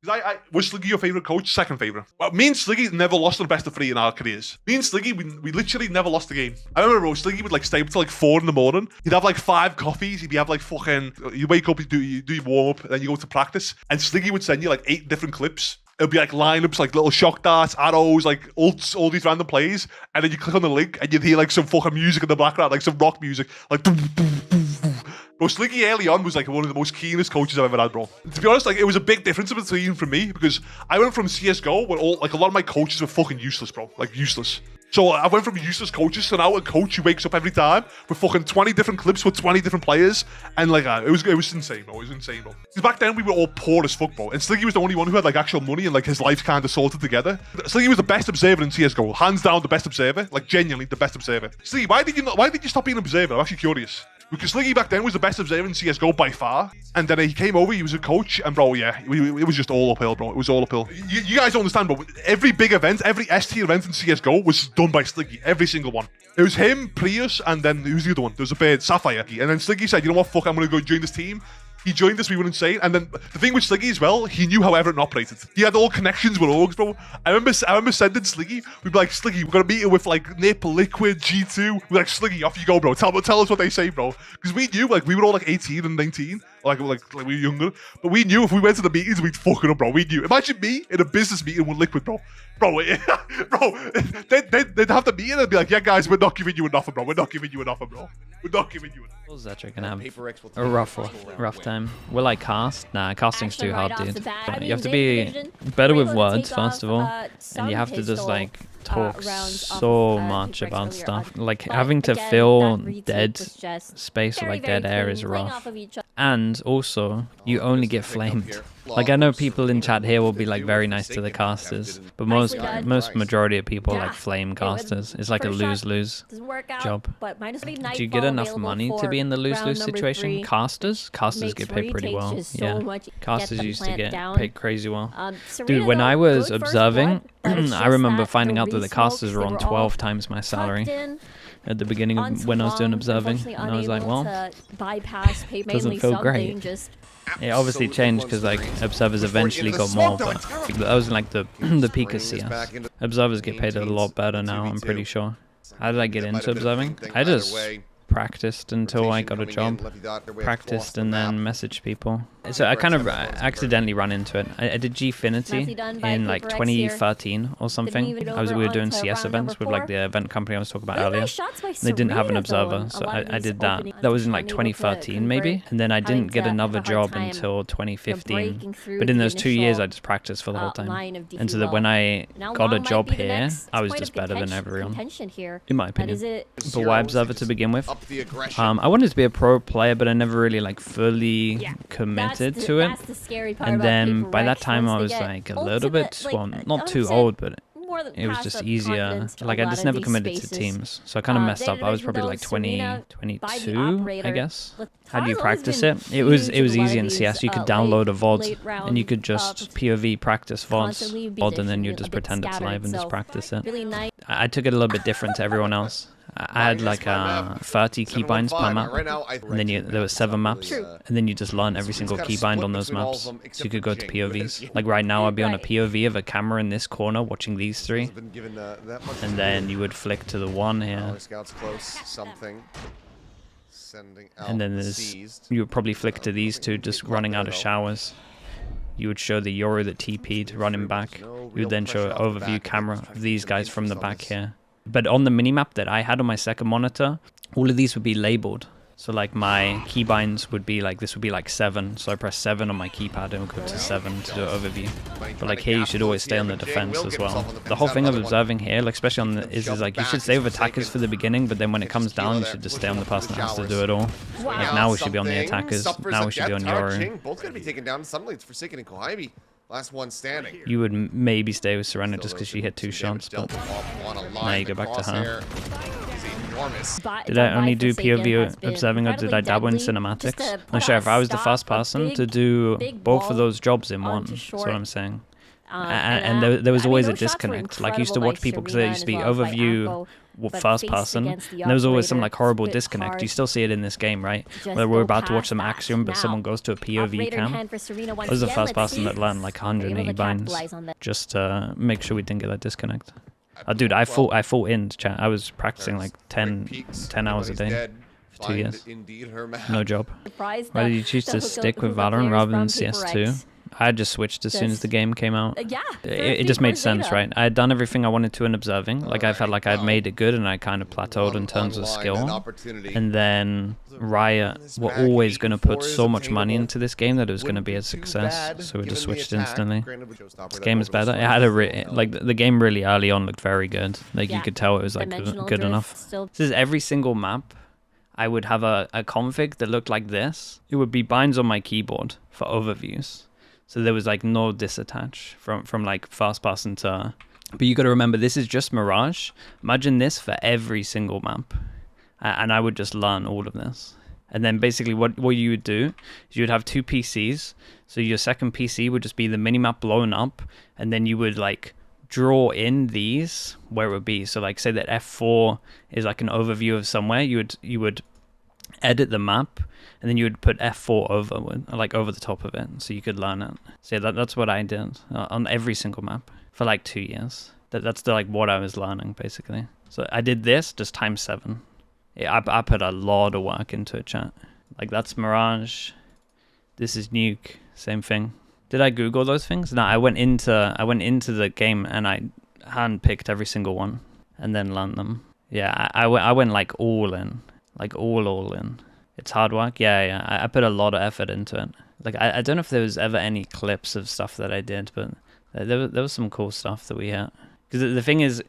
Was Sliggy your favourite coach? Second favourite. Well, me and Sliggy never lost on the best of 3 in our careers. Me and Sliggy, we literally never lost a game. I remember, bro, Sliggy would like stay up till like 4 in the morning. He'd have like 5 coffees. He'd have like fucking, you wake up, you do your warm up, and then you go to practice. And Sliggy would send you like 8 different clips. It'll be like lineups, like little shock darts, arrows, like all these random plays. And then you click on the link and you'd hear like some fucking music in the background, like some rock music, like boom, boom, boom, boom. Bro, Sliggy early on was like one of the most keenest coaches I've ever had, bro. To be honest, like it was a big difference between for me because I went from CSGO where a lot of my coaches were fucking useless, bro. Like useless. So I went from useless coaches to now a coach who wakes up every time with fucking 20 different clips with 20 different players. And like, it was insane, bro. It was insane, bro. Because back then we were all poor as fuck, bro. And Sliggy was the only one who had like actual money and like his life kind of sorted together. Sliggy was the best observer in CSGO. Hands down the best observer. Like genuinely the best observer. Sliggy, why did you stop being an observer? I'm actually curious. Because Sliggy back then was the best observer in CSGO by far. And then he came over, he was a coach, and bro, yeah, it was just all uphill, bro. It was all uphill. You guys don't understand, bro. Every big event, every S-tier event in CSGO was done by Sliggy. Every single one. It was him, Prius, and then who's the other one? There was a bird, sapphiRe. And then Sliggy said, you know what, fuck, I'm going to go join this team. He joined us, we were insane. And then the thing with Sliggy as well, he knew how Everton operated. He had all connections with orgs, bro. I remember sending Sliggy, we'd be like, Sliggy, we're going to meet with like Nip, Liquid, G2. We're like, Sliggy, off you go, bro. Tell us what they say, bro. Because we knew, like, we were all like 18 and 19. Like we were younger. But we knew if we went to the meetings, we'd fuck it up, bro. We knew. Imagine me in a business meeting with Liquid, bro. Bro, they'd have the meeting and be like, yeah, guys, we're not giving you an offer, bro. We're not giving you an offer, bro. We're not giving you an offer. Zacha can have a rough time. Will I cast? Nah, casting's too hard, dude. You have to be better with words, first of all. And you have to just, like, talk so much about stuff. Like, having to fill dead space or, like, dead air is rough. And also, you only get flamed. Like, I know people in chat here will be, like, very nice to the casters. But most majority of people, like, flame casters. It's like a lose-lose job. Do you get enough money to be in the lose-lose situation? Casters get paid pretty well. Yeah. Casters used to get paid crazy well. Dude, when I was observing, I remember finding out that the casters were on 12 times my salary at the beginning of when I was doing observing. And I was like, well, doesn't feel great. It obviously changed because like observers eventually got more, but that was like the peak of CS. Observers get paid a lot better now, I'm pretty sure. How did I get into observing? I just practiced until I got a job. Practiced and then messaged people. So I kind of accidentally ran into it. I did Gfinity in like 2013 or something. We were doing CS events with like the event company I was talking about earlier. They didn't have an observer, so I did that. That was in like 2013 maybe. And then I didn't get another job until 2015. But in those 2 years I just practiced for the whole time. And so that when I got a job here, I was just better than everyone, in my opinion. But why observer to begin with? I wanted to be a pro player, but I never really like fully committed to it. And then by that time I was like a little bit, well, not too old, but it was just easier. Like I just never committed to teams, so I kind of messed up. I was probably like 22, I guess. How do you practice it? It was easy in CS. You could download a VOD and you could just POV practice VOD, and then you just pretend it's live and just practice it. I took it a little bit different to everyone else. I had like 30 keybinds per map, and then there were 7 maps, and then you just learn every single keybind on those maps, so you could go to POVs. Like right now I'd be on a POV of a camera in this corner watching these 3, and then you would flick to the one here, and then you would probably flick to these 2 just running out of showers. You would show the Yoru that TP'd running back. You would then show an overview camera of these guys from the back here. But on the minimap that I had on my second monitor, all of these would be labeled. So like my keybinds would be like, this would be like 7. So I press 7 on my keypad and it would go to 7 to do an overview. But like here you should always stay on the defense as well. The whole thing of observing here, like especially on the, is like you should stay with attackers for the beginning, but then when it comes down you should just stay on the person that has to do it all. Like now we should be on the attackers, now we should be on Yoru. Both gonna be taken down. Suddenly it's Forsaken and Kohaimi. Last one standing. You would maybe stay with Serena just because she hit 2 shots, but now you go back to her. Did I only do POV observing or did I dabble in cinematics? I'm sure if I was the first person to do both of those jobs in one, that's what I'm saying. and there was always a disconnect. Like, I used to watch people because there used to be overview first person, and there was always some like horrible disconnect. You still see it in this game, right? Where we're about to watch some action, but someone goes to a POV cam. I was the first person that learned like 180 binds just to make sure we didn't get that disconnect. Dude, I fought in chat. I was practicing like 10 hours a day for 2 years. No job. Why did you choose to stick with Valorant rather than CS2? I just switched as soon as the game came out. It just made sense, right? I had done everything I wanted to in observing. Like, I felt like I'd made it good and I kind of plateaued in terms of skill. And then Riot were always going to put so much money into this game that it was going to be a success. So we just switched instantly. This game is better. It had the game really early on looked very good. Like, you could tell it was like good enough. This is every single map. I would have a config that looked like this. It would be binds on my keyboard for overviews. So there was like no disattach from like fast person to, but you got to remember this is just Mirage. Imagine this for every single map, and I would just learn all of this. And then basically what you would do is you would have two PCs. So your second PC would just be the minimap blown up, and then you would like draw in these where it would be. So like say that F4 is like an overview of somewhere. You would edit the map, and then you would put F4 over the top of it, so you could learn it. So yeah, that's what I did on every single map for like 2 years. That's like what I was learning basically. So I did this just times 7. Yeah, I put a lot of work into it, chat. Like that's Mirage. This is Nuke. Same thing. Did I Google those things? No, I went into the game and I handpicked every single one and then learned them. Yeah, I went like all in. Like all in. It's hard work. Yeah. I put a lot of effort into it. Like I don't know if there was ever any clips of stuff that I did, but there was some cool stuff that we had. Because the thing is,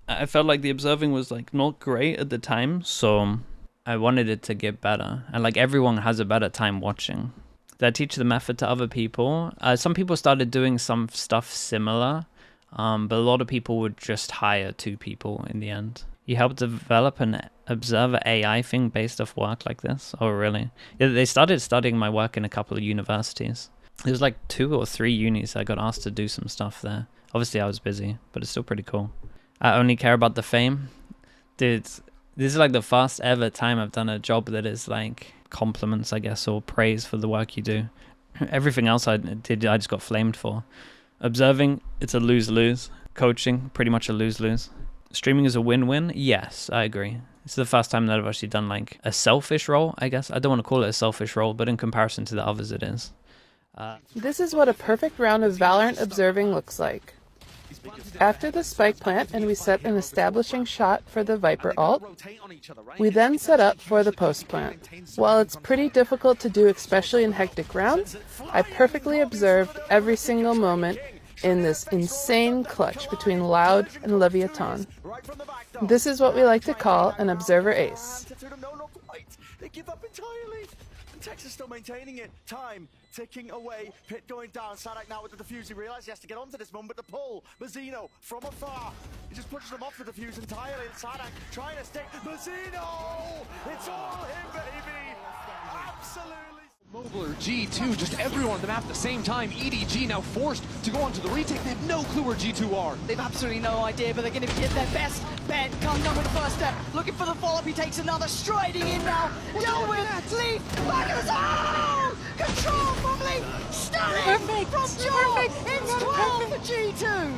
I felt like the observing was like not great at the time, so I wanted it to get better. And like everyone has a better time watching. Did I teach the method to other people? Some people started doing some stuff similar, but a lot of people would just hire 2 people in the end. You helped develop an observer AI thing based off work like this? Oh, really? Yeah, they started studying my work in a couple of universities. There was like 2 or 3 unis I got asked to do some stuff there. Obviously, I was busy, but it's still pretty cool. I only care about the fame. Dude, this is like the first ever time I've done a job that is like compliments, I guess, or praise for the work you do. Everything else I did, I just got flamed for. Observing, it's a lose-lose. Coaching, pretty much a lose-lose. Streaming is a win-win? Yes, I agree. This is the first time that I've actually done like a selfish role, I guess. I don't want to call it a selfish role, but in comparison to the others it is. This is what a perfect round of Valorant observing looks like. After the spike plant and we set an establishing shot for the Viper ult, we then set up for the post plant. While it's pretty difficult to do, especially in hectic rounds, I perfectly observed every single moment in this insane clutch between Loud and Leviathan. This is what we like to call an observer ace. They give up entirely. Texas still maintaining it. Time ticking away. Pit going down. Sadak now with the defuse. He realizes he has to get onto this one, but the pull. Mazzino from afar. He just pushes them off the defuse entirely. And Sadak trying to stick. Mazzino! It's all him, baby! Absolutely. Mogler, G2, just everyone on the map at the same time. EDG now forced to go onto the retake. They have no clue where G2 are. They've absolutely no idea, but they're going to give their best. Ben comes down with the first step, looking for the follow-up. He takes another, striding in now. Deal with Leaf. Back of the zone! Control from Leaf. Stunning from Joel. It's 12 for G2.